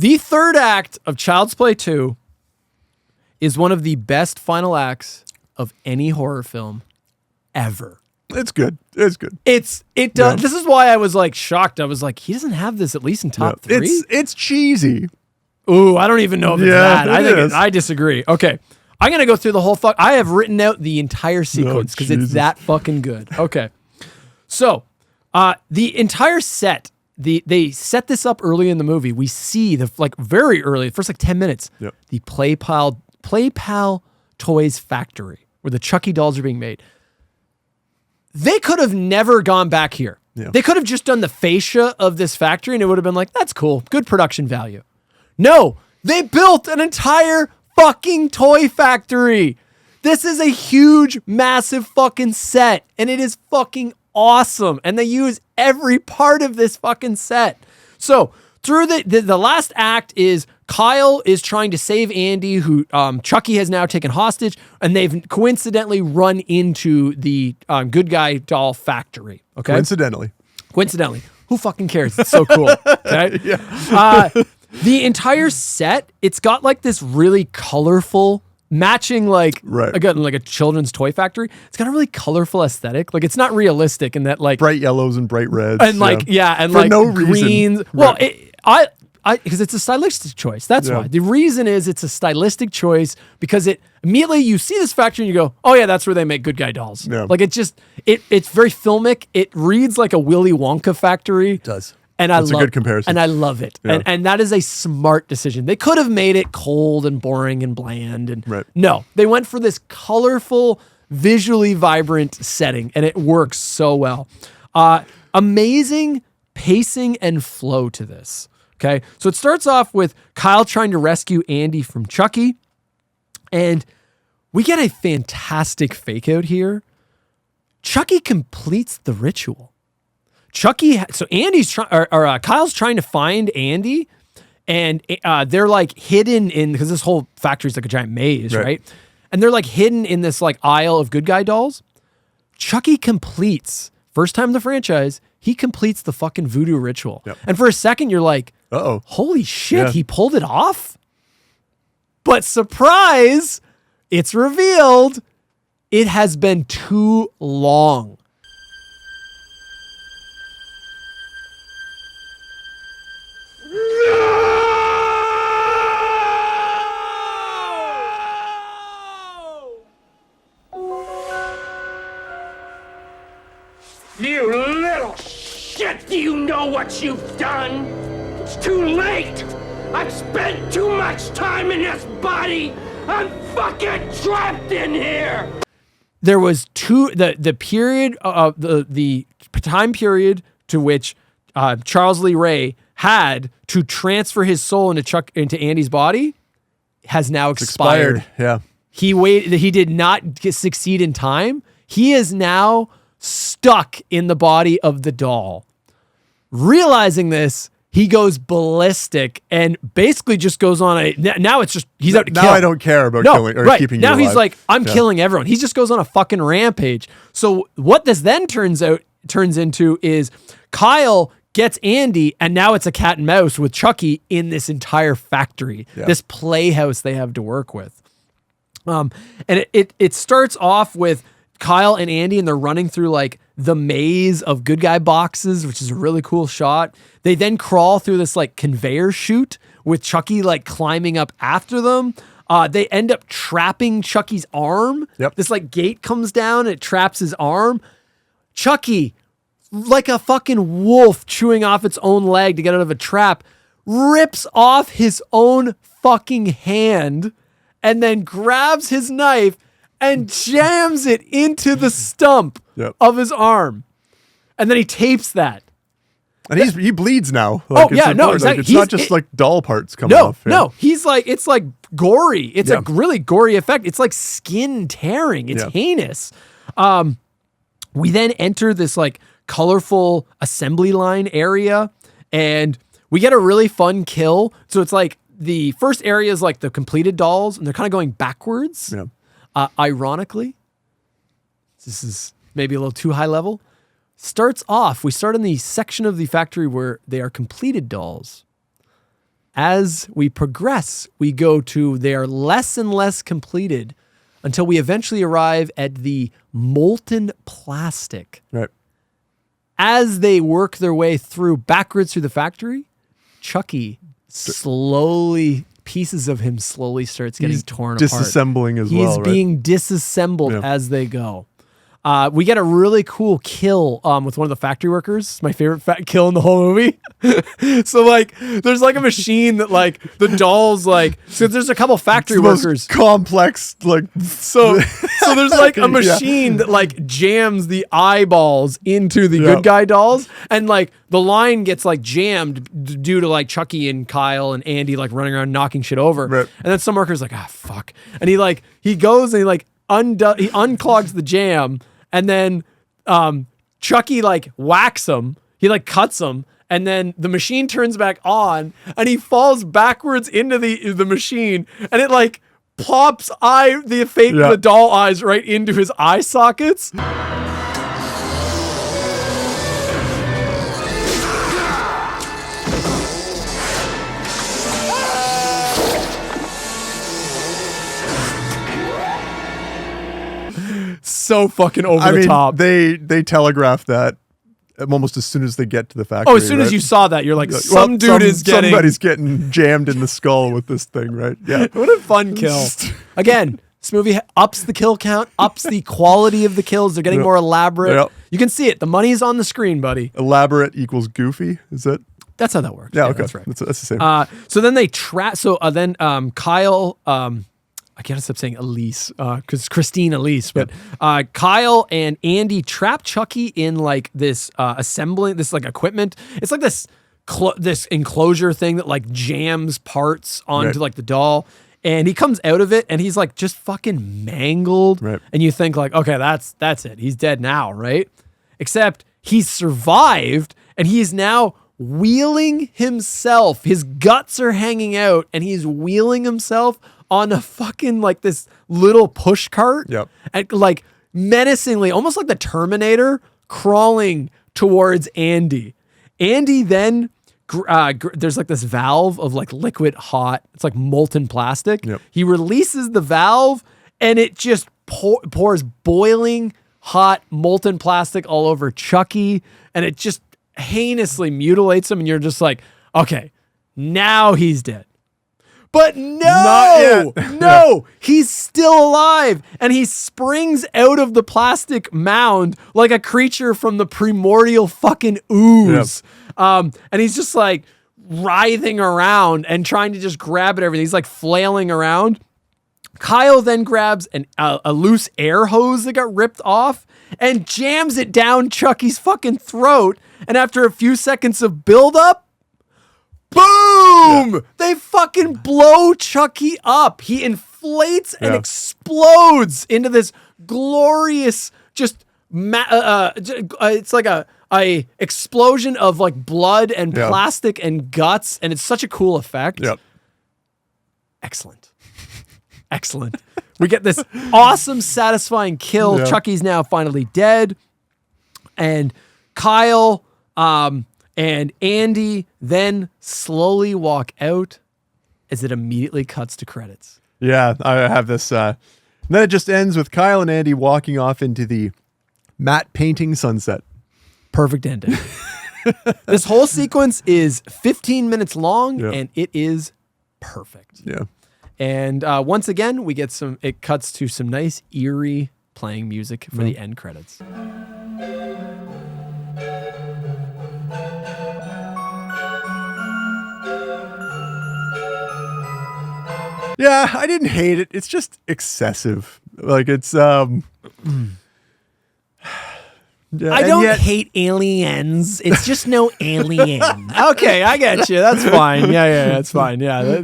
The third act of Child's Play 2 is one of the best final acts of any horror film ever. It's good. It's good. It does. This is why I was like shocked. I was like, he doesn't have this at least in top 3. It's cheesy. Ooh, I don't even know if it's that. I disagree. Okay. I'm going to go through the whole I have written out the entire sequence because it's that fucking good. Okay. So, the entire set, they set this up early in the movie. We see very early, the first 10 minutes, the Play Pal Toys factory where the Chucky dolls are being made. They could have never gone back here. Yeah. They could have just done the fascia of this factory and it would have been like, that's cool. Good production value. No, they built an entire fucking toy factory. This is a huge, massive fucking set, and it is fucking awesome. And they use every part of this fucking set. So through the last act is Kyle is trying to save Andy, who Chucky has now taken hostage, and they've coincidentally run into the good guy doll factory. Okay, coincidentally, who fucking cares? It's so cool. Okay, the entire set, it's got like this really colorful, matching again, like a children's toy factory. It's got a really colorful aesthetic. Like it's not realistic in that like bright yellows and bright reds and and for no greens. Reason. Well, because it's a stylistic choice. That's why. The reason is it's a stylistic choice because it immediately you see this factory and you go, oh yeah, that's where they make good guy dolls. Yeah. Like it's very filmic. It reads like a Willy Wonka factory. It does. And that's a good comparison. And I love it. Yeah. And that is a smart decision. They could have made it cold and boring and bland. And no, they went for this colorful, visually vibrant setting, and it works so well. Amazing pacing and flow to this. Okay, so it starts off with Kyle trying to rescue Andy from Chucky, and we get a fantastic fake out here. Chucky completes the ritual. Kyle's trying to find Andy, and they're like hidden in, because this whole factory is like a giant maze, right? And they're like hidden in this like aisle of good guy dolls. Chucky completes, first time in the franchise, he completes the fucking voodoo ritual. Yep. And for a second, you're like, holy shit, he pulled it off? But surprise, it's revealed it has been too long. You little shit! Do you know what you've done? It's too late! I've spent too much time in this body! I'm fucking trapped in here! There was the period of the time period to which Charles Lee Ray had to transfer his soul into Andy's body has now expired. Yeah. He did not succeed in time. He is now stuck in the body of the doll. Realizing this, he goes ballistic and basically just goes on now it's just, he's out to kill. Now I don't care about killing or keeping you alive. Now he's like, I'm killing everyone. He just goes on a fucking rampage. So what this then turns into is Kyle gets Andy, and now it's a cat and mouse with Chucky in this entire factory, this playhouse they have to work with. And it starts off with Kyle and Andy, and they're running through like the maze of good guy boxes, which is a really cool shot. They then crawl through this like conveyor chute with Chucky like climbing up after them. They end up trapping Chucky's arm. Yep. This like gate comes down and it traps his arm. Chucky, like a fucking wolf chewing off its own leg to get out of a trap, rips off his own fucking hand and then grabs his knife and jams it into the stump of his arm. And then he tapes that. And he bleeds now. Like, exactly. It's not just like doll parts coming off. No, he's like, it's like gory. It's a really gory effect. It's like skin tearing. It's heinous. We then enter this like colorful assembly line area, and we get a really fun kill. So it's like the first area is like the completed dolls, and they're kind of going backwards. Yeah. Ironically, this is maybe a little too high level. We start in the section of the factory where they are completed dolls. as we progress, we go to they are less and less completed until we eventually arrive at the molten plastic. Right. As they work their way backwards through the factory, Chucky pieces of him slowly starts getting torn apart. Disassembling as well, He's being disassembled as they go. We get a really cool kill with one of the factory workers. It's my favorite kill in the whole movie. So like, there's like a machine that like the dolls like. So there's a couple factory workers. Most complex like. So there's like a machine that like jams the eyeballs into the good guy dolls, and like the line gets like jammed due to like Chucky and Kyle and Andy like running around knocking shit over. Right. And then some worker's like, fuck, and he goes and he like he unclogs the jam. And then Chucky like whacks him. He like cuts him. And then the machine turns back on and he falls backwards into the machine. And it like pops the doll eyes right into his eye sockets. So fucking over the top. They telegraph that almost as soon as they get to the factory. Oh, as soon as you saw that, you're like, somebody's getting jammed in the skull with this thing, right? Yeah. What a fun kill. Again, this movie ups the kill count, ups the quality of the kills. They're getting more elaborate. Yep. You can see it. The money's on the screen, buddy. Elaborate equals goofy. Is that? That's how that works. Yeah, okay. That's right. That's the same. So then they trap. So then Kyle. I can't stop saying Elise because Christine Elise, but Kyle and Andy trap Chucky in like this assembling this like equipment. It's like this enclosure thing that like jams parts onto like the doll, and he comes out of it and he's like just fucking mangled. Right. And you think like, okay, that's it. He's dead now, right? Except he's survived and he's now wheeling himself. His guts are hanging out and he's wheeling himself on a fucking like this little push cart. Yep. And like menacingly, almost like the Terminator, crawling towards Andy. Andy then, there's like this valve of like liquid hot, it's like molten plastic. Yep. He releases the valve and it just pours boiling hot molten plastic all over Chucky, and it just heinously mutilates him, and you're just like, okay, now he's dead. But no, he's still alive, and he springs out of the plastic mound like a creature from the primordial fucking ooze. Yep. And he's just like writhing around and trying to just grab at everything. He's like flailing around. Kyle then grabs a loose air hose that got ripped off and jams it down Chucky's fucking throat. And after a few seconds of buildup, boom! Yeah. They fucking blow Chucky up. He inflates and explodes into this glorious, just it's like a explosion of like blood and plastic and guts, and it's such a cool effect. Yep. Excellent. We get this awesome, satisfying kill. Yep. Chucky's now finally dead, and Kyle and Andy then slowly walk out as it immediately cuts to credits. Yeah, I have this. And then it just ends with Kyle and Andy walking off into the matte painting sunset. Perfect ending. This whole sequence is 15 minutes long, and it is perfect. Yeah. And once again, we get it cuts to some nice, eerie playing music for the end credits. Yeah, I didn't hate it. It's just excessive. Like it's yeah, I don't hate aliens. It's just no alien. Okay, I get you. That's fine. Yeah, that's fine. Yeah.